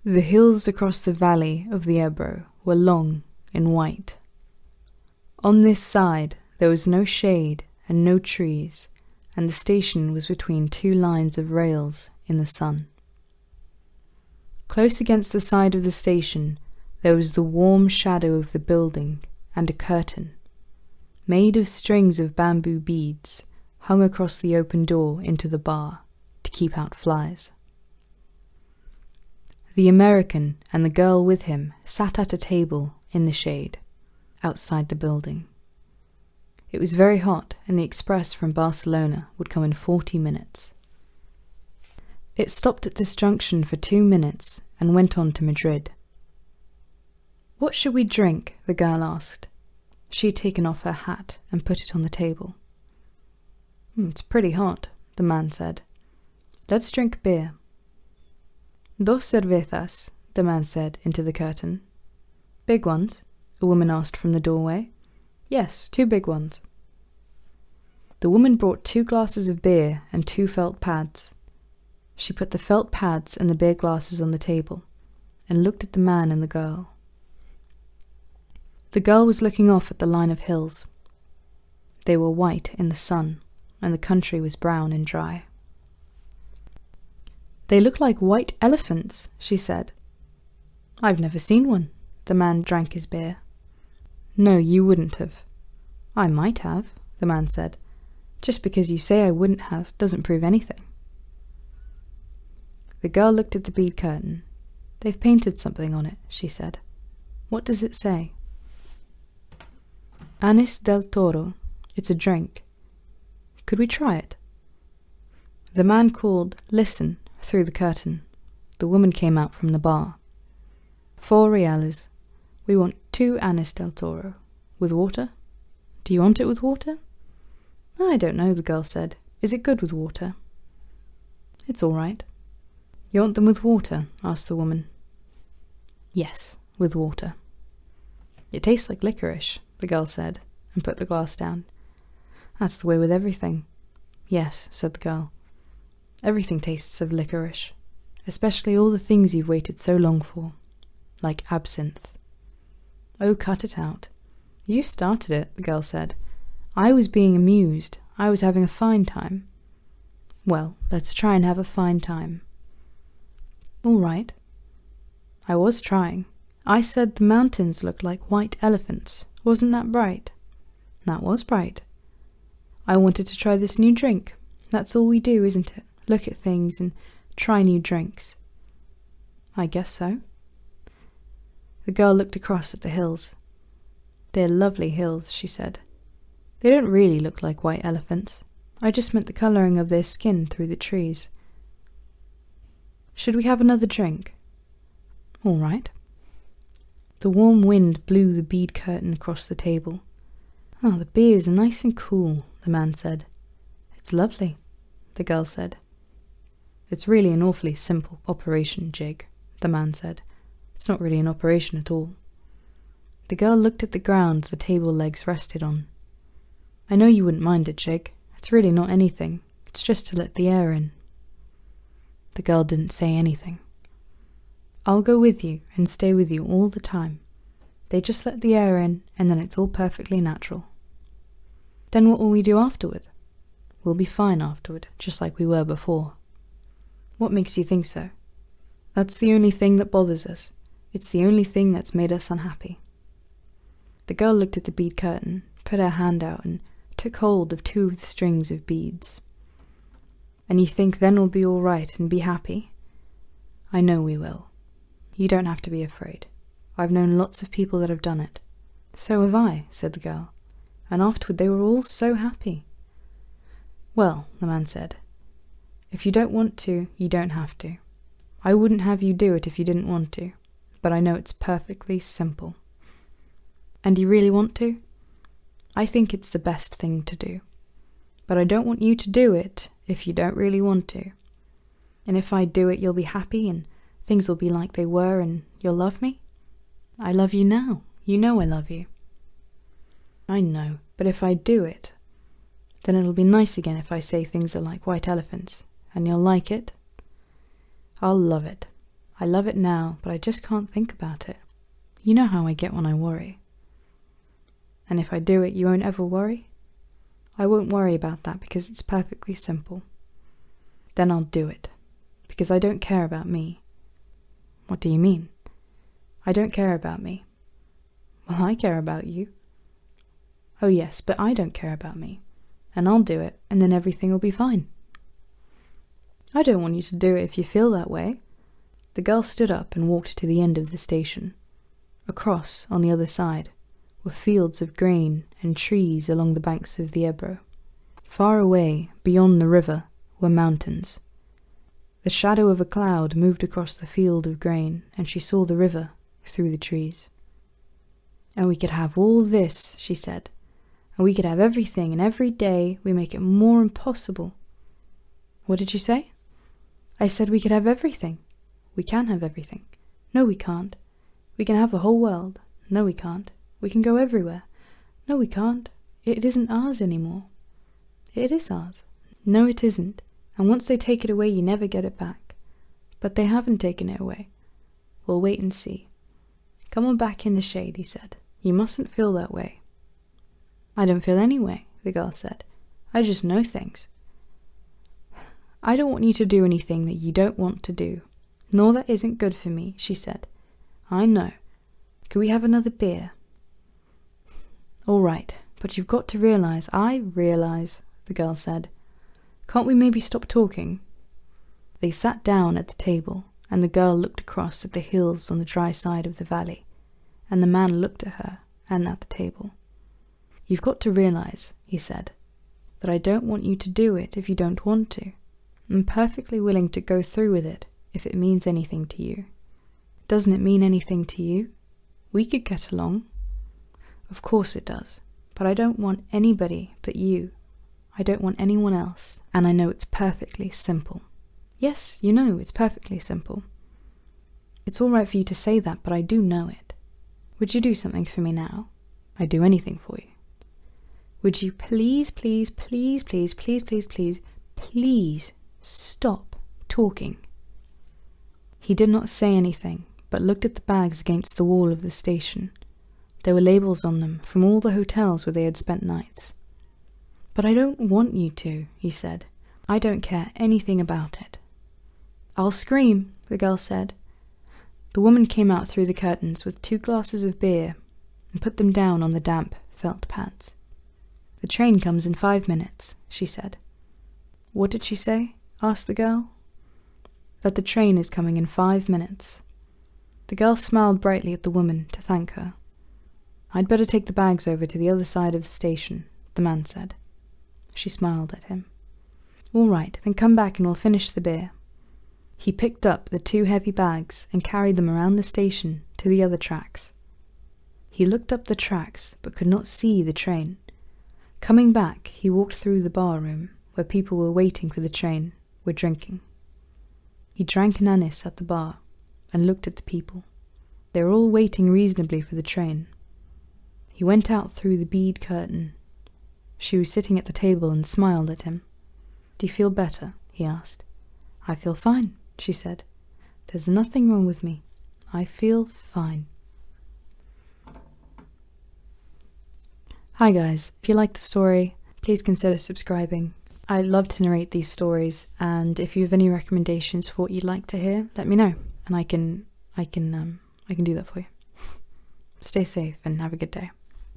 The hills across the valley of the Ebro were long and white. On this side there was no shade and no trees, and the station was between two lines of rails in the sun. Close against the side of the station there was the warm shadow of the building and a curtain, made of strings of bamboo beads, hung across the open door into the bar to keep out flies. The American and the girl with him sat at a table in the shade, outside the building. It was very hot, and the express from Barcelona would come in 40 minutes. It stopped at this junction for 2 minutes and went on to Madrid. "What should we drink?" the girl asked. She had taken off her hat and put it on the table. "It's pretty hot," the man said. "Let's drink beer." "Dos cervezas," the man said into the curtain. "Big ones?" a woman asked from the doorway. "Yes, 2 big ones." The woman brought 2 glasses of beer and 2 felt pads. She put the felt pads and the beer glasses on the table and looked at the man and the girl. The girl was looking off at the line of hills. They were white in the sun, and the country was brown and dry. "They look like white elephants," she said. "I've never seen one." The man drank his beer. "No, you wouldn't have." "I might have," the man said. "Just because you say I wouldn't have doesn't prove anything." The girl looked at the bead curtain. "They've painted something on it," she said. "What does it say?" "Anis del Toro. It's a drink. Could we try it?" The man called, "Listen," through the curtain. The woman came out from the bar. "4 reales. We want 2 Anis del Toro. With water? Do you want it with water?" "I don't know," the girl said. "Is it good with water?" "It's all right." "You want them with water?" asked the woman. "Yes, with water." "It tastes like licorice," the girl said, and put the glass down. "That's the way with everything." "Yes," said the girl. "Everything tastes of licorice, especially all the things you've waited so long for, like absinthe." "Oh, cut it out." "You started it," the girl said. "I was being amused. I was having a fine time." "Well, let's try and have a fine time." "All right." "I was trying. I said the mountains looked like white elephants. Wasn't that bright?" "That was bright." "I wanted to try this new drink. That's all we do, isn't it? Look at things and try new drinks." "I guess so." The girl looked across at the hills. "They're lovely hills," she said. "They don't really look like white elephants. I just meant the colouring of their skin through the trees." "Should we have another drink?" "All right." The warm wind blew the bead curtain across the table. "Oh, the beers are nice and cool," the man said. "It's lovely," the girl said. "It's really an awfully simple operation, Jig," the man said. "It's not really an operation at all." The girl looked at the ground the table legs rested on. "I know you wouldn't mind it, Jig. It's really not anything. It's just to let the air in." The girl didn't say anything. "I'll go with you and stay with you all the time. They just let the air in, and then it's all perfectly natural." "Then what will we do afterward?" "We'll be fine afterward, just like we were before." "What makes you think so?" "That's the only thing that bothers us. It's the only thing that's made us unhappy." The girl looked at the bead curtain, put her hand out, and took hold of 2 of the strings of beads. "And you think then we'll be all right and be happy?" "I know we will. You don't have to be afraid. I've known lots of people that have done it." "So have I," said the girl. "And afterward they were all so happy." "Well," the man said, "if you don't want to, you don't have to. I wouldn't have you do it if you didn't want to, but I know it's perfectly simple." "And you really want to?" "I think it's the best thing to do. But I don't want you to do it if you don't really want to. And if I do it, you'll be happy and things will be like they were and you'll love me? I love you now. You know I love you." "I know, but if I do it, then it'll be nice again if I say things are like white elephants, and you'll like it?" "I'll love it. I love it now, but I just can't think about it. You know how I get when I worry. And if I do it, you won't ever worry? I won't worry about that because it's perfectly simple. Then I'll do it, because I don't care about me. What do you mean? I don't care about me. Well, I care about you. Oh yes, but I don't care about me. And I'll do it, and then everything will be fine. I don't want you to do it if you feel that way. The girl stood up and walked to the end of the station. Across, on the other side, were fields of grain and trees along the banks of the Ebro. Far away, beyond the river, were mountains. The shadow of a cloud moved across the field of grain, and she saw the river through the trees. And we could have all this, she said, and we could have everything, and every day we make it more impossible. What did you say? I said we could have everything. We can have everything. No, we can't. We can have the whole world. No, we can't. We can go everywhere. No, we can't. It isn't ours anymore. It is ours. No, it isn't. And once they take it away, you never get it back. But they haven't taken it away. We'll wait and see. Come on back in the shade, he said. You mustn't feel that way. I don't feel any way, the girl said. I just know things. I don't want you to do anything that you don't want to do. Nor that isn't good for me, she said. I know. Could we have another beer? All right, but you've got to realize. I realize, the girl said. Can't we maybe stop talking? They sat down at the table, and the girl looked across at the hills on the dry side of the valley, and the man looked at her and at the table. You've got to realize, he said, that I don't want you to do it if you don't want to. I'm perfectly willing to go through with it if it means anything to you. Doesn't it mean anything to you? We could get along. Of course it does, but I don't want anybody but you. I don't want anyone else, and I know it's perfectly simple. Yes, you know it's perfectly simple. It's all right for you to say that, but I do know it. Would you do something for me now? I'd do anything for you. Would you please, please, please, please, please, please, please, please stop talking? He did not say anything, but looked at the bags against the wall of the station. There were labels on them from all the hotels where they had spent nights. But I don't want you to, he said. I don't care anything about it. I'll scream, the girl said. The woman came out through the curtains with 2 glasses of beer and put them down on the damp felt pads. The train comes in 5 minutes, she said. What did she say? Asked the girl. That the train is coming in 5 minutes. The girl smiled brightly at the woman to thank her. I'd better take the bags over to the other side of the station, the man said. She smiled at him. All right, then come back and we'll finish the beer. He picked up the 2 heavy bags and carried them around the station to the other tracks. He looked up the tracks but could not see the train. Coming back, he walked through the bar room where people were waiting for the train, were drinking. He drank an anise at the bar and looked at the people. They were all waiting reasonably for the train. He went out through the bead curtain. She was sitting at the table and smiled at him. Do you feel better? He asked. I feel fine, she said. There's nothing wrong with me. I feel fine. Hi guys, if you like the story, please consider subscribing. I love to narrate these stories, and if you have any recommendations for what you'd like to hear, let me know, and I can do that for you. Stay safe and have a good day.